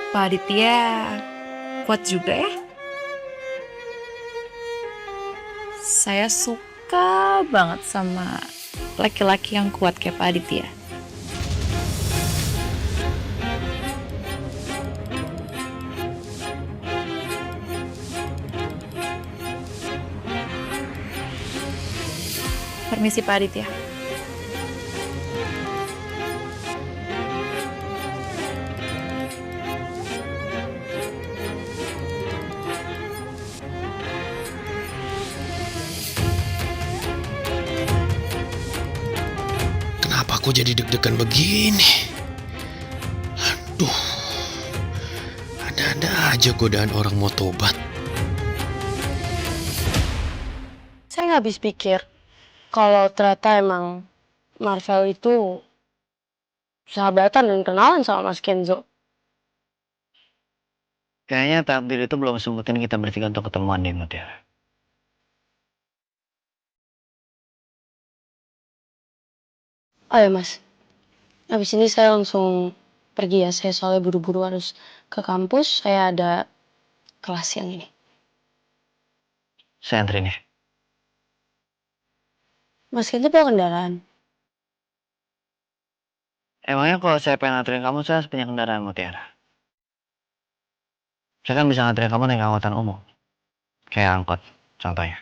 Pak Aditya kuat juga ya. Saya suka banget sama laki-laki yang kuat kayak Pak Aditya. Permisi Pak Aditya. Kenapa aku jadi deg-degan begini? Aduh, ada-ada aja godaan orang mau tobat. Saya nggak habis pikir kalau ternyata emang Marvel itu sahabatan dan kenalan sama Mas Kenzo. Kayaknya takdir itu belum sembutin kita bertiga untuk ketemuan deh, Mutiara. Oh ya Mas, habis ini saya langsung pergi ya. Saya soalnya buru-buru harus ke kampus. Saya ada kelas siang ini. Saya anterin ya. Mas Kenzo bawa kendaraan? Emangnya kalau saya pengen anterin kamu, saya harus punya kendaraan, Mutiara. Saya kan bisa nganterin kamu naik angkutan umum. Kayak angkot, contohnya.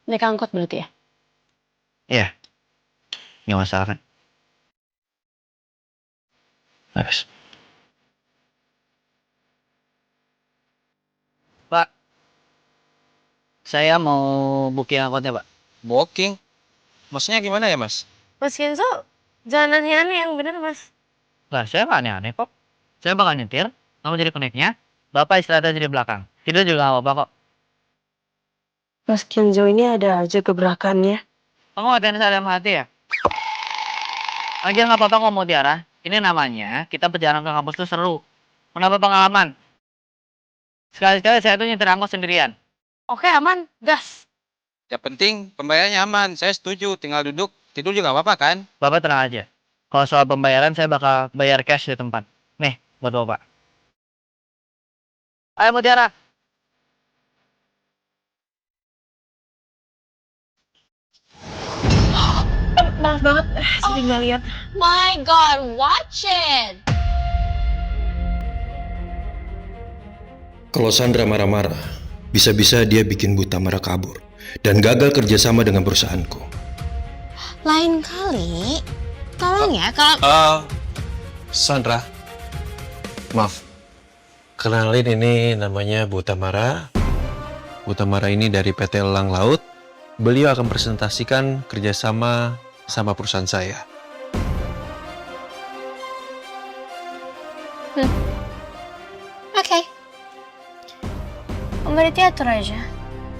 Naik angkot berarti ya? Iya. Nggak masalah kan? Bagus. Pak, saya mau booking angkotnya, Pak. Booking? Maksudnya gimana ya, Mas? Mas Kenzo, jangan aneh-aneh yang bener Mas. Lah, saya nggak aneh-aneh kok. Saya bakal nyetir, kamu jadi koneknya, Bapak istirahat aja di belakang. Tidur juga nggak apa-apa kok. Mas Kenzo ini ada aja gebrakannya. Kamu ngatain saya dalam hati ya? Lagian nggak apa-apa kok, Mutiara. Ini namanya, kita perjalanan ke kampus tuh seru. Menambah pengalaman. Sekali-sekali saya tuh nyetir angkot sendirian. Oke aman, gas. Ya penting pembayarannya aman. Saya setuju. Tinggal duduk. Tidur juga nggak apa-apa kan? Bapak tenang aja. Kalau soal pembayaran, saya bakal bayar cash di tempat. Nih, buat Bapak. Ayo, Mutiara. Maaf banget, saya tinggal lihat. My God, watch it! Kalau Sandra marah-marah, bisa-bisa dia bikin Bu Tamara kabur dan gagal kerjasama dengan perusahaanku. Lain kali, tolong ya kalau Sandra, maaf. Kenalin, ini namanya Bu Tamara. Bu Tamara ini dari PT Elang Laut. Beliau akan presentasikan kerjasama sama perusahaan saya. Oke. Berarti atur aja.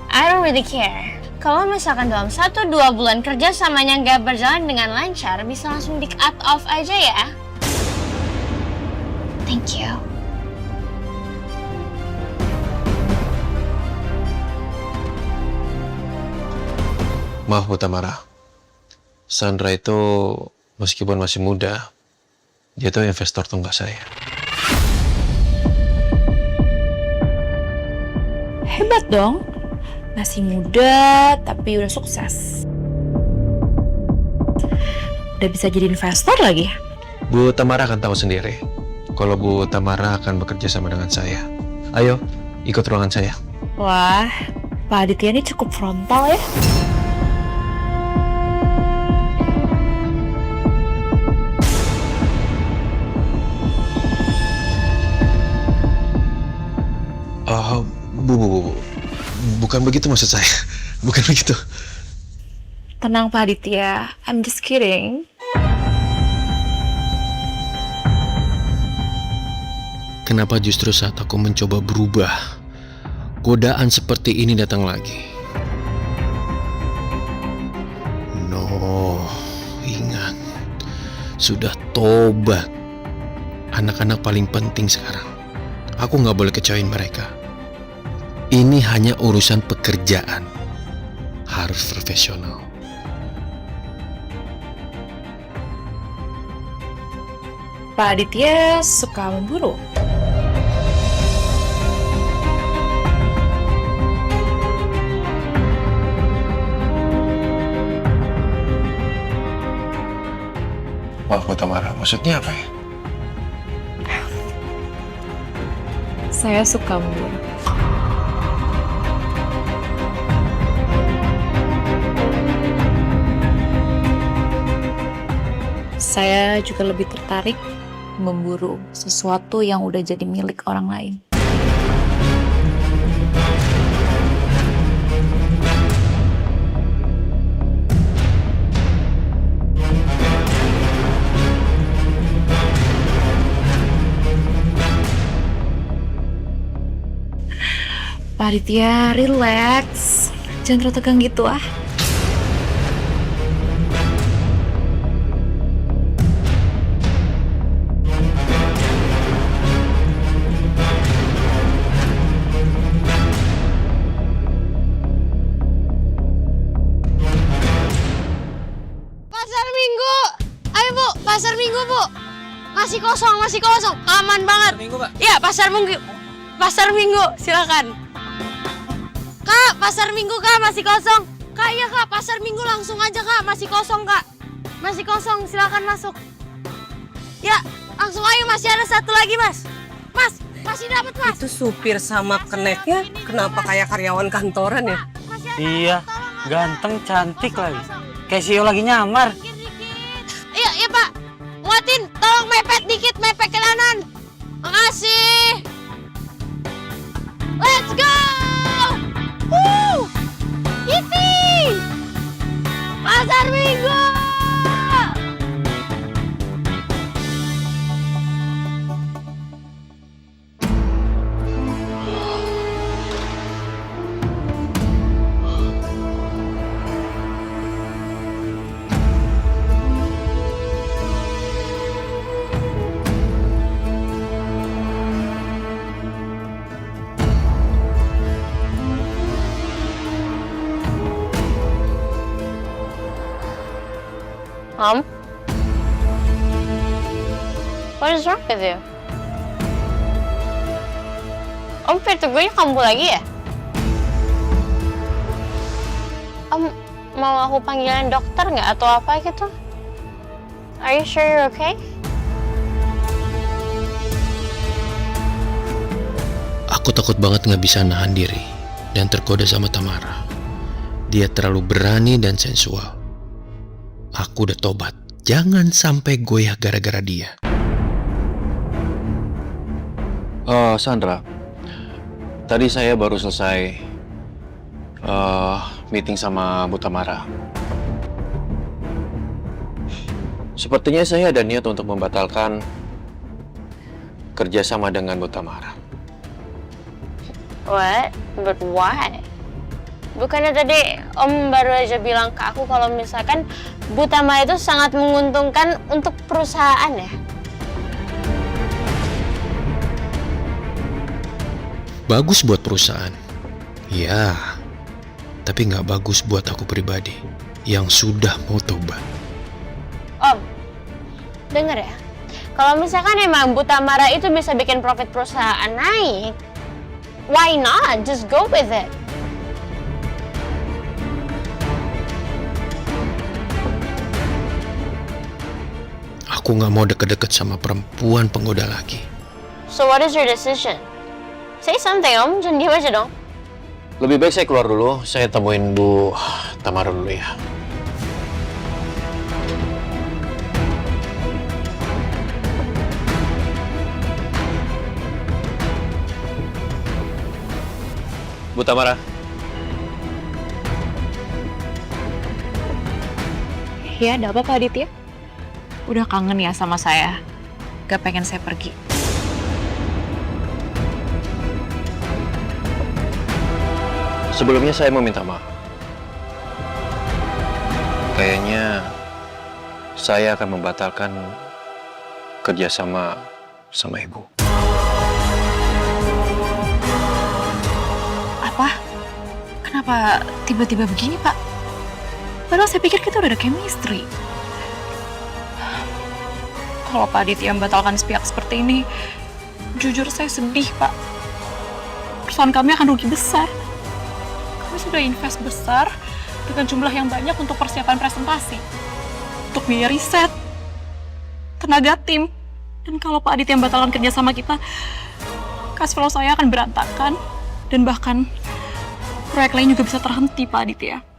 I don't really care. Kalau misalkan dalam 1-2 bulan kerja samanya nggak berjalan dengan lancar, bisa langsung di cut off aja ya. Thank you. Maaf Bu Tamara. Sandra itu meskipun masih muda, dia tuh investor tunggal saya. Hebat dong. Masih muda tapi udah sukses. Udah bisa jadi investor lagi. Bu Tamara akan tahu sendiri kalau Bu Tamara akan bekerja sama dengan saya. Ayo, ikut ruangan saya. Wah, Pak Aditya ini cukup frontal ya. Bu. Bukan begitu maksud saya. Bukan begitu. Tenang Pak Aditya, I'm just kidding. Kenapa justru saat aku mencoba berubah, godaan seperti ini datang lagi? No, ingat. Sudah tobat. Anak-anak paling penting sekarang. Aku nggak boleh kecewain mereka. Ini hanya urusan pekerjaan. Harus profesional. Pak Aditya suka memburu. Maaf Bu Tamara, maksudnya apa ya? Saya suka memburu. Saya juga lebih tertarik memburu sesuatu yang udah jadi milik orang lain. Pak Aditya, relax. Jangan terlalu tegang gitu ah. Pasar Minggu! Ayo Bu, Pasar Minggu Bu! Masih kosong, aman banget. Minggu, Pak. Iya, Pasar Minggu, silakan. Kak, Pasar Minggu Kak, masih kosong. Kak, iya Kak, Pasar Minggu langsung aja Kak, masih kosong Kak. Masih kosong, silakan masuk. Ya, langsung ayo, masih ada satu lagi Mas. Mas, masih dapat Mas. Itu supir sama keneknya kenapa kayak karyawan kantoran ya? Masih ada, Iya, tolong, ganteng, Mas. cantik Kosong, lagi. kosong. Kayak Sio lagi nyamar. Dikit-dikit. Iya Pak. Nguatin, tolong mepet dikit, mepet ke kanan. Makasih. Let's go! Woo! Yippee! Pasar Minggu! Mom? What is wrong with you? Om vertigonya kambuh lagi ya? Om mau aku panggilan dokter nggak atau apa gitu? Are you sure you're okay? Aku takut banget nggak bisa nahan diri dan tergoda sama Tamara. Dia terlalu berani dan sensual. Aku udah tobat. Jangan sampai goyah gara-gara dia. Oh, Sandra. Tadi saya baru selesai meeting sama Bu Tamara. Sepertinya saya ada niat untuk membatalkan kerjasama dengan Bu Tamara. What? But why? Bukannya tadi Om baru aja bilang ke aku kalau misalkan Bu Tamara itu sangat menguntungkan untuk perusahaan ya? Bagus buat perusahaan. Ya, tapi nggak bagus buat aku pribadi yang sudah mau tobat. Om, denger ya. Kalau misalkan emang Bu Tamara itu bisa bikin profit perusahaan naik, why not? Just go with it. Aku nggak mau deket-deket sama perempuan penggoda lagi. So what is your decision? Say something Om, jangan diam aja dong. Lebih baik saya keluar dulu. Saya temuin Bu Tamara dulu ya. Bu Tamara. Ya, ada apa Pak Aditya? Udah kangen ya sama saya? Gak pengen saya pergi? Sebelumnya saya mau minta maaf. Kayaknya saya akan membatalkan kerjasama sama Ibu. Apa? Kenapa tiba-tiba begini Pak? Padahal saya pikir kita udah ada chemistry. Kalau Pak Aditya membatalkan sepihak seperti ini, jujur saya sedih Pak. Perusahaan kami akan rugi besar. Kami sudah invest besar dengan jumlah yang banyak untuk persiapan presentasi, untuk biaya riset. tenaga tim. Dan kalau Pak Aditya membatalkan kerja sama kita, cash flow saya akan berantakan. Dan bahkan proyek lain juga bisa terhenti, Pak Aditya.